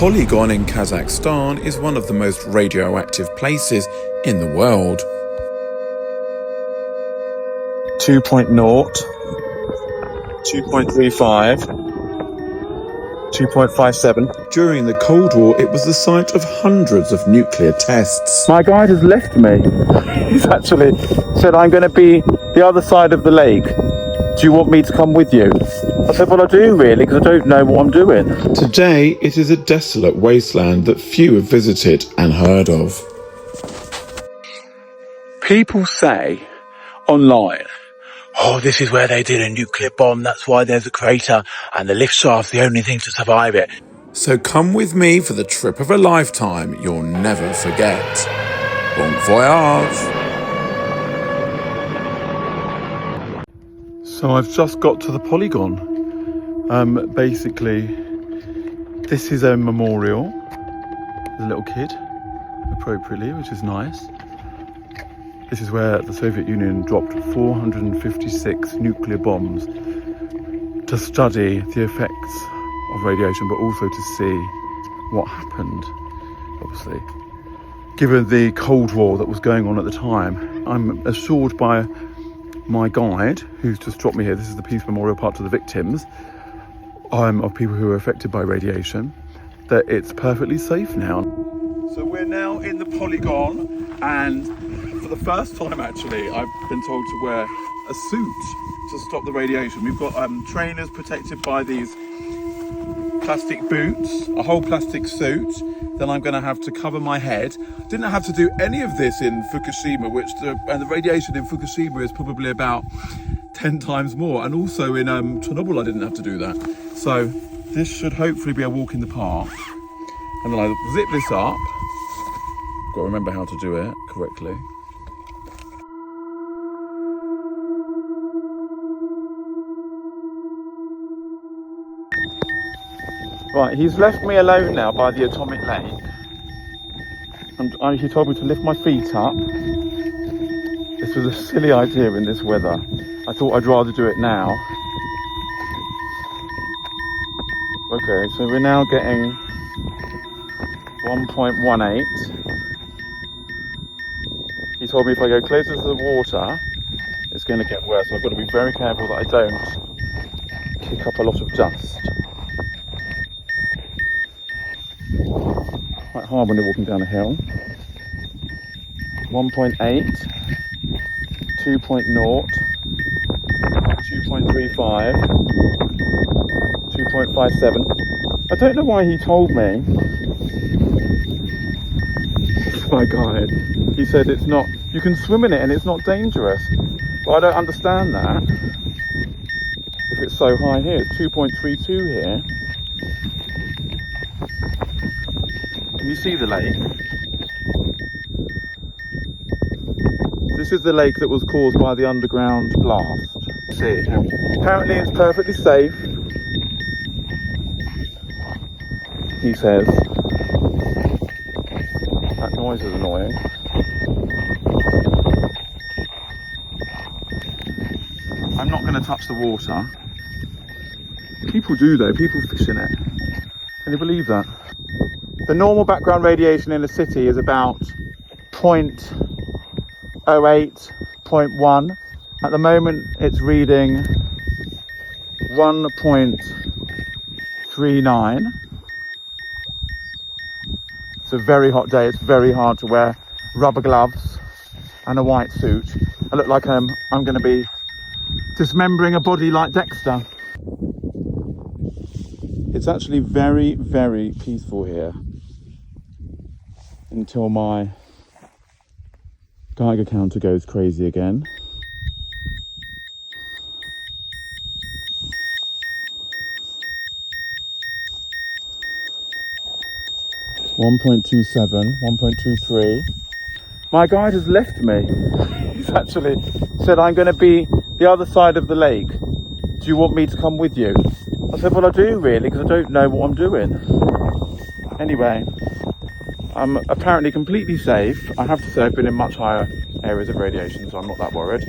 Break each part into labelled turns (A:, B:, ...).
A: Polygon in Kazakhstan is one of the most radioactive places in the world.
B: 2.0, 2.35, 2.57.
A: During the Cold War, it was the site of hundreds of nuclear tests.
B: My guide has left me. He's actually said, I'm going to be the other side of the lake. Do you want me to come with you? I said, well, I do really, because I don't know what I'm doing.
A: Today, it is a desolate wasteland that few have visited and heard of.
B: People say online, oh, this is where they did a nuclear bomb, that's why there's a crater, and the lift shaft's the only thing to survive it.
A: So come with me for the trip of a lifetime you'll never forget. Bon voyage!
B: So I've just got to the Polygon. Basically, this is a memorial. There's a little kid, appropriately, which is nice. This is where the Soviet Union dropped 456 nuclear bombs to study the effects of radiation, but also to see what happened, obviously. Given the Cold War that was going on at the time, I'm assured by my guide, who's just dropped me here, this is the Peace Memorial part to the victims of people who were affected by radiation, that it's perfectly safe now. So we're now in the Polygon, and for the first time actually, I've been told to wear a suit to stop the radiation. We've got trainers protected by these plastic boots, a whole plastic suit. Then I'm going to have to cover my head. Didn't have to do any of this in Fukushima, and the radiation in Fukushima is probably about 10 times more. And also in Chernobyl, I didn't have to do that. So this should hopefully be a walk in the park. And then I zip this up. Got to remember how to do it correctly. Right, he's left me alone now by the atomic lake. And he told me to lift my feet up. This was a silly idea in this weather. I thought I'd rather do it now. Okay, so we're now getting 1.18. He told me if I go closer to the water, it's going to get worse. So I've got to be very careful that I don't kick up a lot of dust. Quite hard when you're walking down a hill. 1.8, 2.0, 2.35, 2.57. I don't know why he told me. My guide, he said it's not, you can swim in it and it's not dangerous. But I don't understand that. If it's so high here, it's 2.32 here. Can you see the lake? This is the lake that was caused by the underground blast. See, apparently it's perfectly safe, he says. That noise is annoying. I'm not going to touch the water. People do though, people fish in it. Can you believe that? The normal background radiation in a city is about 0.08, 0.1. At the moment it's reading 1.39. It's a very hot day. It's very hard to wear rubber gloves and a white suit. I look like I'm going to be dismembering a body like Dexter. It's actually very, very peaceful here until my Geiger counter goes crazy again. .27, 1.23. My guide has left me. He's actually said, I'm going to be the other side of the lake. Do you want me to come with you? I said, well, I do really, because I don't know what I'm doing. Anyway, I'm apparently completely safe. I have to say I've been in much higher areas of radiation, so I'm not that worried.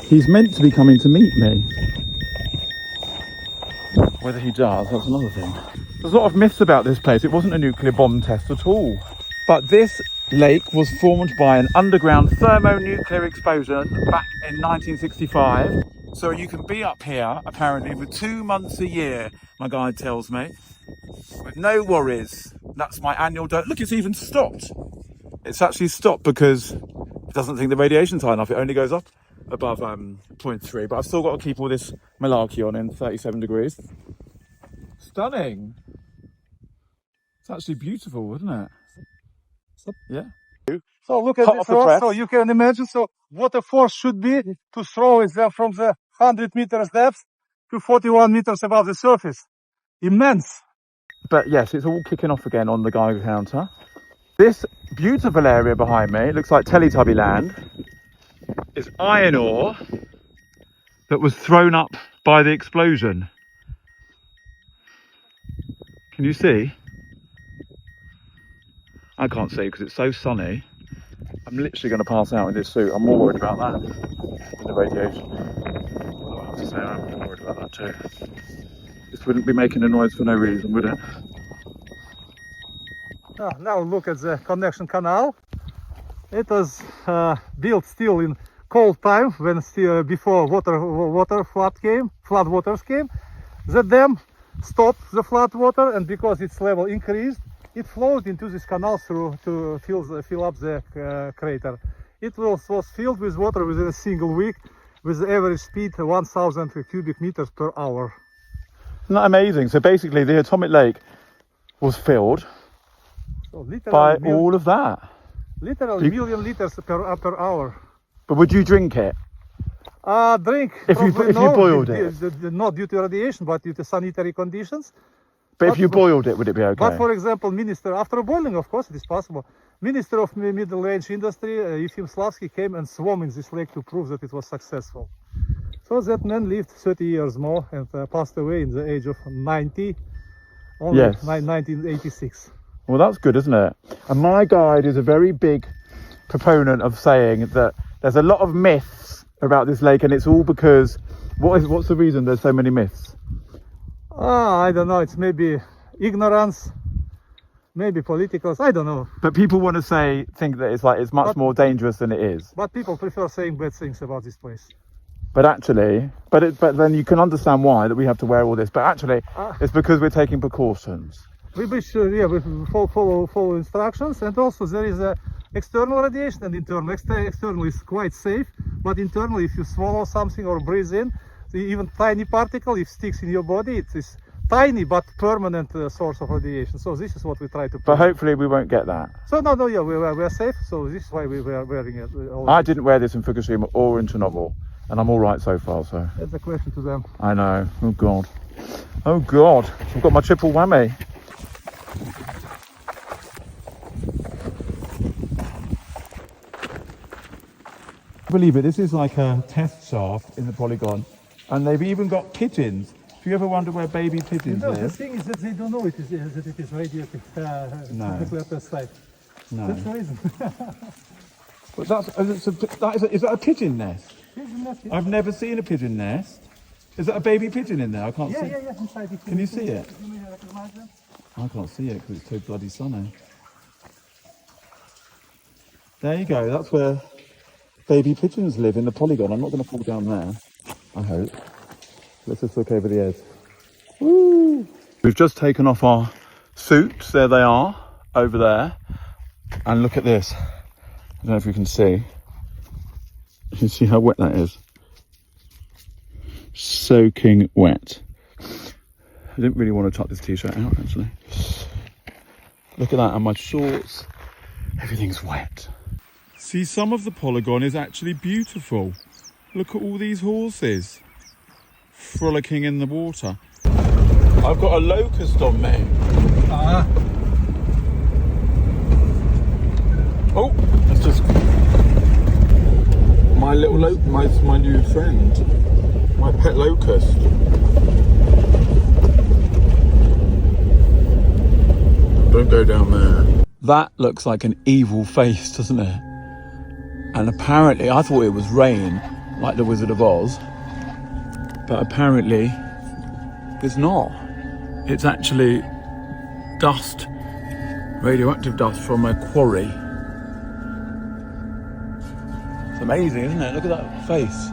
B: He's meant to be coming to meet me. Whether he does, that's another thing. There's a lot of myths about this place. It wasn't a nuclear bomb test at all. But this lake was formed by an underground thermonuclear explosion back in 1965. So you can be up here, apparently, for 2 months a year, my guide tells me, with no worries. That's my annual dose. Look, it's even stopped. It's actually stopped because it doesn't think the radiation's high enough. It only goes up above 0.3. But I've still got to keep all this malarkey on in 37 degrees. Stunning. It's actually beautiful, isn't it? Yeah.
C: So look at this rock, so you can imagine, so what the force should be to throw it there from the 100 meters depth to 41 meters above the surface. Immense.
B: But yes, it's all kicking off again on the Geiger counter. This beautiful area behind me, it looks like Teletubby land, is iron ore that was thrown up by the explosion. Can you see? I can't see because it's so sunny. I'm literally going to pass out in this suit. I'm more worried about that than the radiation. Although I have to say I'm more worried about that too. This wouldn't be making a noise for no reason, would it?
C: Now look at the connection canal. It was built still in cold time, when still before flood waters came. The dam stopped the flood water, and because its level increased, it flowed into this canal through to fill up the crater. It was filled with water within a single week, with the average speed 1,000 cubic meters per hour.
B: Isn't that amazing? So basically the atomic lake was filled by all of that.
C: Literally million liters per hour.
B: But would you drink it?
C: Drink.
B: If you boiled it?
C: Not due to radiation, but due to sanitary conditions.
B: But if you boiled it, would it be okay?
C: But for example, after boiling, of course, it is possible. Minister of Middle-Age Industry, Yefim Slavsky, came and swam in this lake to prove that it was successful. So that man lived 30 years more and passed away in the age of 90, only
B: yes.
C: 1986.
B: Well, that's good, isn't it? And my guide is a very big proponent of saying that there's a lot of myths about this lake, and it's all because, what's the reason there's so many myths?
C: I don't know, it's maybe ignorance, maybe politicals, I don't know.
B: But people want to think that it's much more dangerous than it is.
C: But people prefer saying bad things about this place.
B: But actually, but then you can understand why that we have to wear all this. But actually, it's because we're taking precautions.
C: We should, yeah, we follow instructions, and also there is a external radiation and internal. External is quite safe, but internal, if you swallow something or breathe in, even tiny particle, if sticks in your body, it is tiny but permanent source of radiation. So this is what we try to prevent.
B: But hopefully we won't get that.
C: So yeah, we are safe. So this is why we were wearing it.
B: I didn't wear this in Fukushima or in Chernobyl, and I'm all right so far. So
C: that's a question to them.
B: I know. Oh God. Oh God. I've got my triple whammy. Believe it, this is like a test shaft in the Polygon, and they've even got pigeons. Do you ever wonder where baby pigeons live?
C: The thing is that they don't know that it is radioactive nuclear test site.
B: No.
C: That's the reason.
B: But is that a pigeon nest?
C: Pigeon nest, yeah.
B: I've never seen a pigeon nest. Is that a baby pigeon in there? I can't see.
C: Yeah, inside.
B: Can you see it?
C: You may recognize them.
B: I can't see it because it's too bloody sunny. There you go, that's where baby pigeons live, in the Polygon. I'm not going to fall down there, I hope. Let's just look over the edge. Woo! We've just taken off our suits, there they are, over there. And look at this. I don't know if you can see. You can see how wet that is. Soaking wet. I didn't really want to tuck this t-shirt out, actually. Look at that, and my shorts. Everything's wet. See, some of the Polygon is actually beautiful. Look at all these horses frolicking in the water. I've got a locust on me. Oh, that's just my little my new friend, my pet locust. Don't go down there. That looks like an evil face, doesn't it? And apparently, I thought it was rain, like the Wizard of Oz. But apparently, It's not. It's actually dust, radioactive dust from a quarry. It's amazing, isn't it? Look at that face.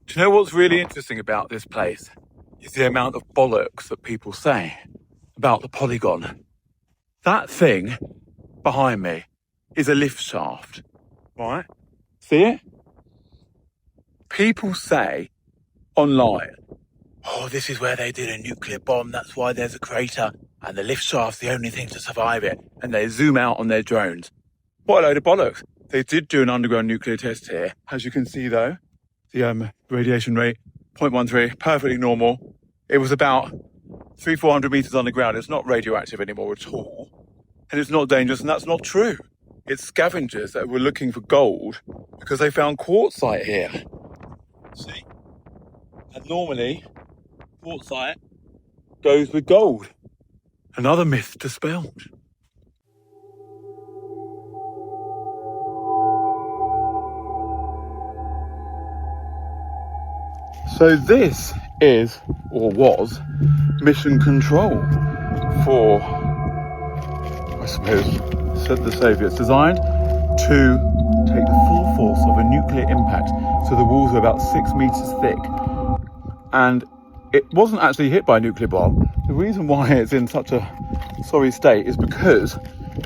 B: Do you know what's really interesting about this place? Is the amount of bollocks that people say about the Polygon. That thing behind me is a lift shaft, right? See it? People say online, oh, this is where they did a nuclear bomb, that's why there's a crater, and the lift shaft's the only thing to survive it, and they zoom out on their drones. What a load of bollocks. They did do an underground nuclear test here. As you can see though, the radiation rate, 0.13, perfectly normal. It was about 300-400 meters underground. It's not radioactive anymore at all. And it's not dangerous, and that's not true. It's scavengers that were looking for gold because they found quartzite here. See? And normally, quartzite goes with gold. Another myth dispelled. So this is, or was, mission control for, I suppose, said the Soviets, designed to take the full force of a nuclear impact. So the walls were about 6 meters thick. And it wasn't actually hit by a nuclear bomb. The reason why it's in such a sorry state is because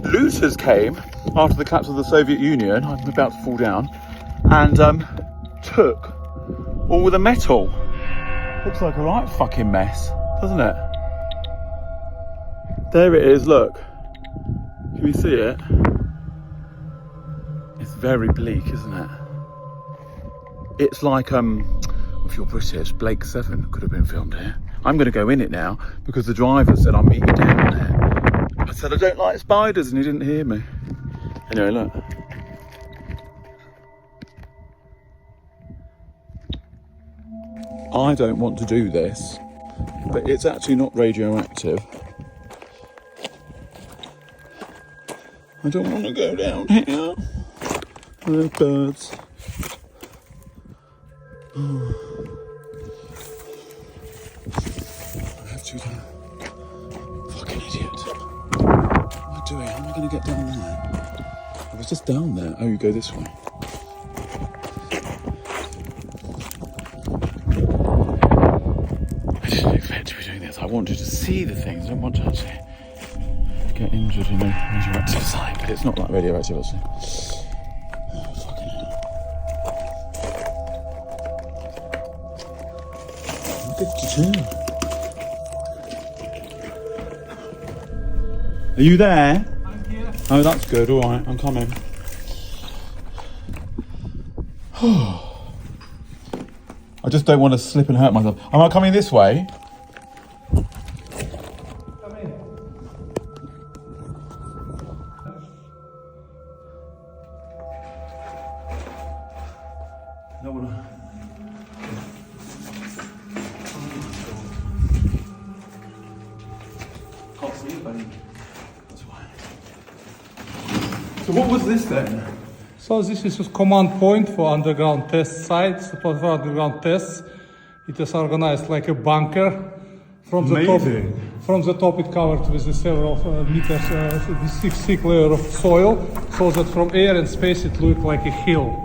B: looters came after the collapse of the Soviet Union, I'm about to fall down, and took all the metal. Looks like a right fucking mess, doesn't it? There it is, look. Can you see it? It's very bleak, isn't it? It's like, if you're British, Blake 7 could have been filmed here. I'm going to go in it now because the driver said I'm meeting down there. I said I don't like spiders and he didn't hear me. Anyway, look. I don't want to do this, but it's actually not radioactive. I don't want to go down here. There are birds. Oh. I have to do. Fucking idiot. What am I doing? How am I going to get down there? I was just down there. Oh, you go this way. I didn't expect to be doing this. I wanted to see the things. I don't want to actually get injured in a radioactive site, but it's not like radioactive, actually. Oh, fucking hell. 52. Are you there?
C: I'm here.
B: Oh, that's good. All right, I'm coming. I just don't want to slip and hurt myself. Am I coming this way?
C: Come in.
B: No one. Can't see it, buddy. That's why. So what was this then?
C: So this is a command point for underground test sites, for underground tests. It is organized like a bunker. From the top it covered with several meters, this thick layer of soil, so that from air and space it looked like a hill.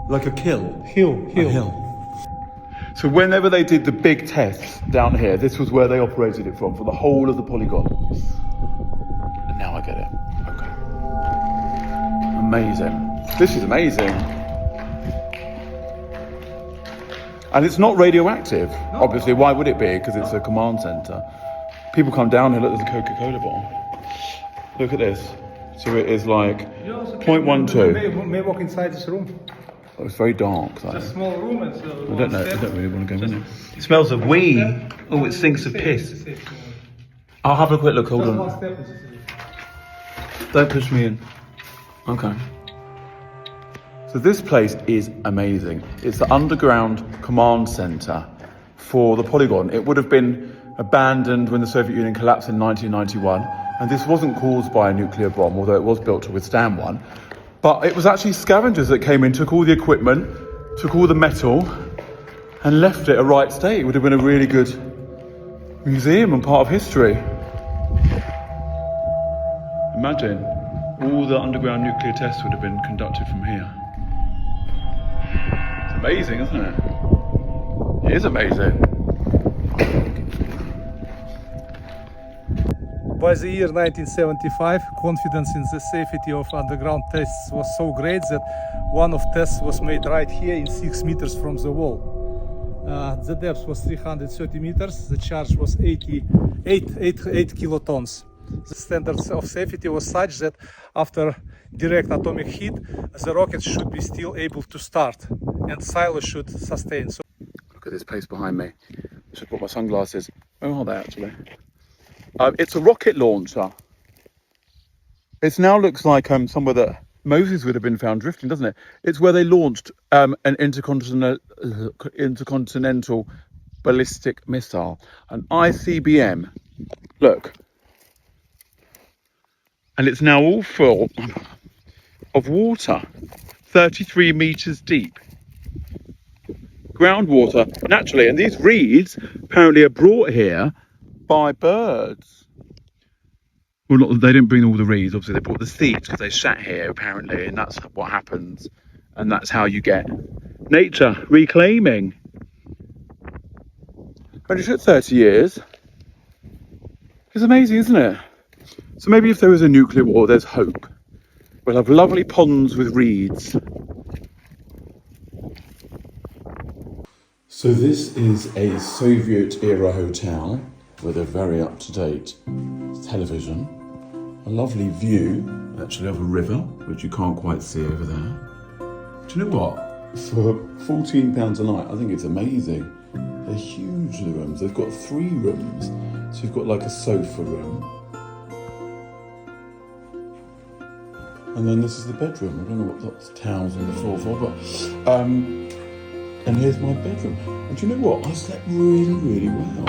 B: Like a kill?
C: Hill.
B: A hill. So whenever they did the big tests down here, this was where they operated it from, for the whole of the polygon. And now I get it. Okay. Amazing. This is amazing. And it's not radioactive, obviously. Why would it be? Because it's a command center. People come down here, look, there's a Coca-Cola bottle. Look at this. So it is like 0.12.
C: May walk inside this room.
B: Oh, it's very dark. Though.
C: It's a small room. And
B: I don't know. I don't really want to go in it. It smells of wee. Oh, it stinks of piss. I'll have a quick look. Hold on. Don't push me in. Okay. So this place is amazing. It's the underground command center for the Polygon. It would have been abandoned when the Soviet Union collapsed in 1991. And this wasn't caused by a nuclear bomb, although it was built to withstand one. But it was actually scavengers that came in, took all the equipment, took all the metal, and left it a right state. It would have been a really good museum and part of history. Imagine, all the underground nuclear tests would have been conducted from here. It's amazing, isn't it? It is amazing.
C: By the year 1975, confidence in the safety of underground tests was so great that one of tests was made right here in 6 meters from the wall. The depth was 330 meters, the charge was 8 kilotons. The standards of safety was such that after direct atomic hit, the rocket should be still able to start and silo should sustain. So
B: look at this place behind me. I should put my sunglasses. Where are they actually? It's a rocket launcher. It now looks like somewhere that Moses would have been found drifting, doesn't it? It's where they launched an intercontinental ballistic missile, an ICBM. Look. And it's now all full of water, 33 meters deep. Groundwater, naturally, and these reeds apparently are brought here by birds. Well, not, they didn't bring all the reeds, obviously they brought the seeds because they sat here apparently, and that's what happens. And that's how you get nature reclaiming. Only took 30 years. It's amazing, isn't it? So maybe if there was a nuclear war, there's hope. We'll have lovely ponds with reeds.
A: So this is a Soviet-era hotel with a very up-to-date television. A lovely view, actually, of a river, which you can't quite see over there. Do you know what? For £14 a night, I think it's amazing. They're huge, the rooms. They've got 3 rooms. So you've got like a sofa room. And then this is the bedroom. I don't know what that's towels on the floor for, but and here's my bedroom. And do you know what? I slept really, really well.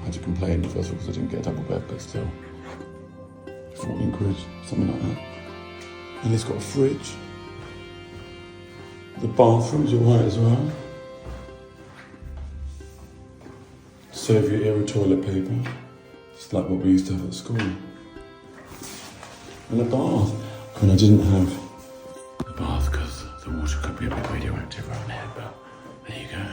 A: I had to complain first of all because I didn't get a double bed, but still. 14 quid, something like that. And it's got a fridge. The bathroom's alright as well. Soviet era toilet paper. Just like what we used to have at school. And a bath. I mean, I didn't have a bath because the water could be a bit radioactive around here, but there you go.